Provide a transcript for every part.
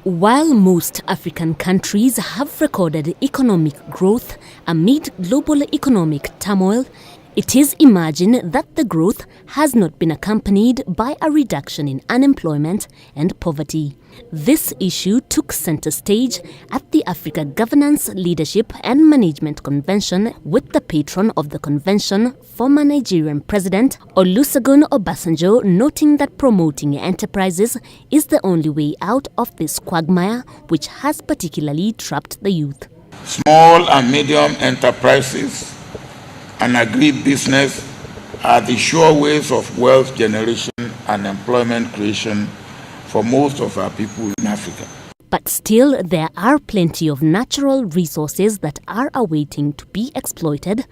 While most African countries have recorded economic growth amid global economic turmoil, it is imagined that the growth has not been accompanied by a reduction in unemployment and poverty. This issue took center stage at the Africa Governance, Leadership and Management Convention, with the patron of the convention, former Nigerian President Olusegun Obasanjo, noting that promoting enterprises is the only way out of this quagmire which has particularly trapped the youth. Small and medium enterprises and agribusiness are the sure ways of wealth generation and employment creation for most of our people in Africa. But still, there are plenty of natural resources that are awaiting to be exploited,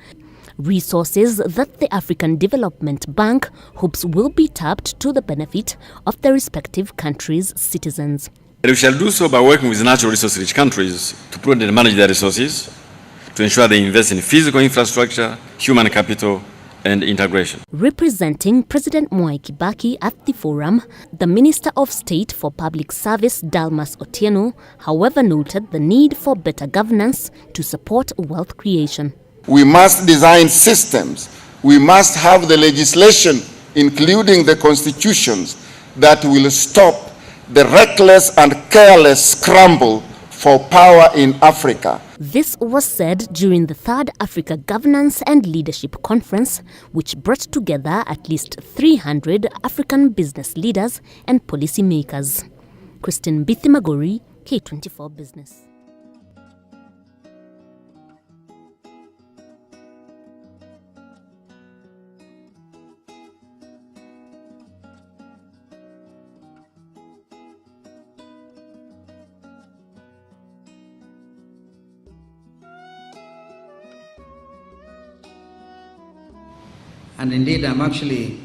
resources that the African Development Bank hopes will be tapped to the benefit of the respective countries' citizens. We shall do so by working with natural resource-rich countries to prudently manage their resources, to ensure they invest in physical infrastructure, human capital, and integration. Representing President Mwai Kibaki at the forum, the Minister of State for Public Service, Dalmas Otieno, however, noted the need for better governance to support wealth creation. We must design systems. We must have the legislation, including the constitutions, that will stop the reckless and careless scramble for power in Africa. This was said during the third Africa Governance and Leadership Conference, which brought together at least 300 African business leaders and policymakers. Christine Bithi-Magori, K24 Business. And indeed, I'm actually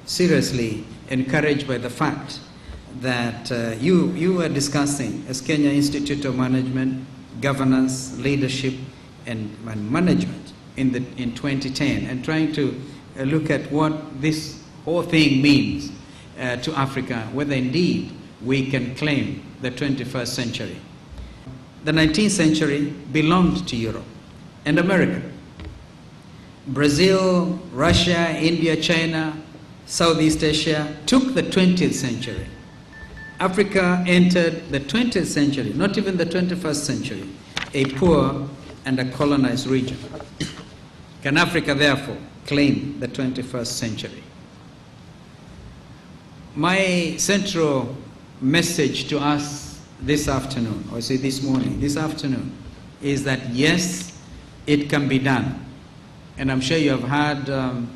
seriously encouraged by the fact that you are discussing as Kenya Institute of Management, Governance, Leadership and Management in 2010, and trying to look at what this whole thing means to Africa, whether indeed we can claim the 21st century. The 19th century belonged to Europe and America. Brazil, Russia, India, China, Southeast Asia took the 20th century. Africa entered the 20th century, not even the 21st century, a poor and a colonized region. Can Africa therefore claim the 21st century? My central message to us this afternoon, or say this morning, this afternoon, is that yes, it can be done. And I'm sure you have heard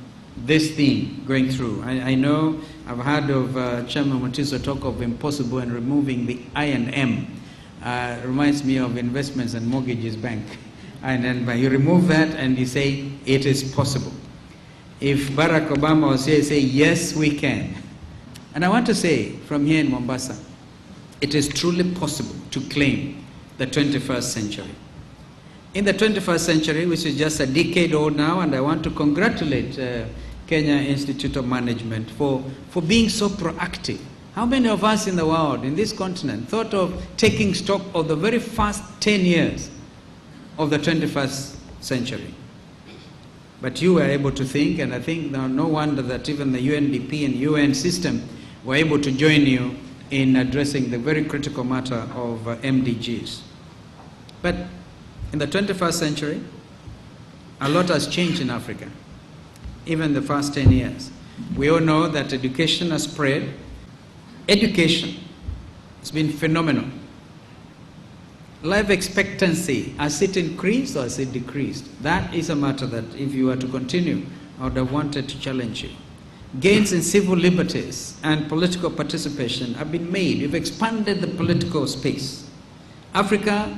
this theme going through. I know I've heard of Chairman Mutiso talk of impossible and removing the I&M. Reminds me of Investments and Mortgages Bank. And then you remove that and you say it is possible. If Barack Obama was here, say yes, we can. And I want to say from here in Mombasa, it is truly possible to claim the 21st century. In the 21st century, which is just a decade old now, and I want to congratulate Kenya Institute of Management for being so proactive. How many of us in the world, in this continent, thought of taking stock of the very first 10 years of the 21st century? But you were able to think, and I think no wonder that even the UNDP and UN system were able to join you in addressing the very critical matter of MDGs. But in the 21st century, a lot has changed in Africa, even the first 10 years. We all know that education has spread. Education has been phenomenal. Life expectancy, has it increased or has it decreased? That is a matter that if you were to continue, I would have wanted to challenge you. Gains in civil liberties and political participation have been made. We've expanded the political space. Africa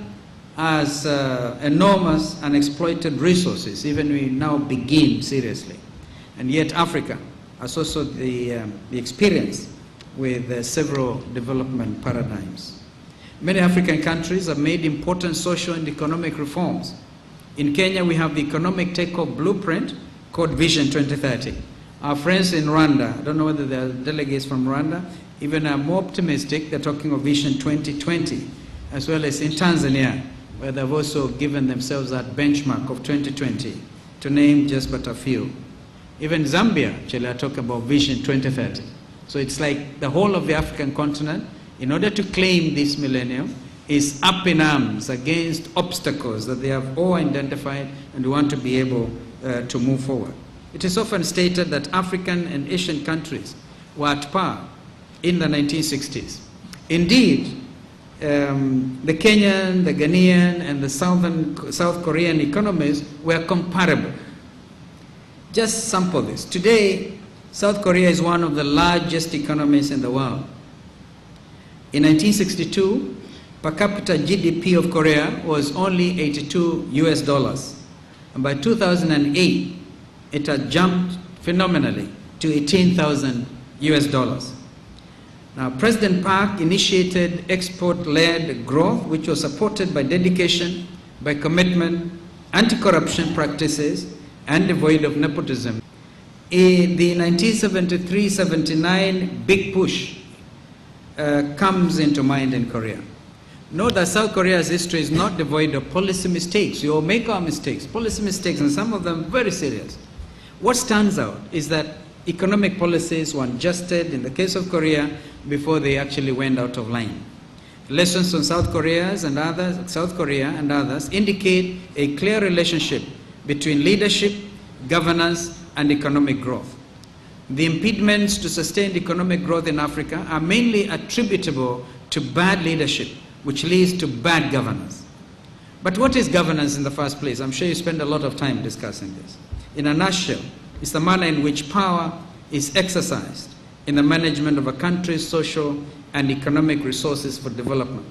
has enormous unexploited resources, even we now begin seriously. And yet Africa has also the experience with several development paradigms. Many African countries have made important social and economic reforms. In Kenya, we have the economic takeoff blueprint called Vision 2030, Our friends in Rwanda, I don't know whether there are delegates from Rwanda, even are more optimistic. They're talking of Vision 2020, as well as in Tanzania, where they've also given themselves that benchmark of 2020, to name just but a few. Even Zambia, actually, are talking about Vision 2030. So it's like the whole of the African continent, in order to claim this millennium, is up in arms against obstacles that they have all identified and want to be able to move forward. It is often stated that African and Asian countries were at par in the 1960s. Indeed, the Kenyan, the Ghanaian, and the South Korean economies were comparable. Just sample this. Today, South Korea is one of the largest economies in the world. In 1962, per capita GDP of Korea was only $82. And by 2008, it had jumped phenomenally to $18,000. Now, President Park initiated export-led growth, which was supported by dedication, by commitment, anti-corruption practices, and devoid of nepotism. In the 1973-79 big push comes into mind in Korea. Note that South Korea's history is not devoid of policy mistakes. We all make our mistakes, policy mistakes, and some of them very serious. What stands out is that economic policies were adjusted in the case of Korea before they actually went out of line. Lessons on South Korea and others indicate a clear relationship between leadership, governance, and economic growth. The impediments to sustained economic growth in Africa are mainly attributable to bad leadership, which leads to bad governance. But what is governance in the first place? I'm sure you spend a lot of time discussing this. In a nutshell, it's the manner in which power is exercised in the management of a country's social and economic resources for development.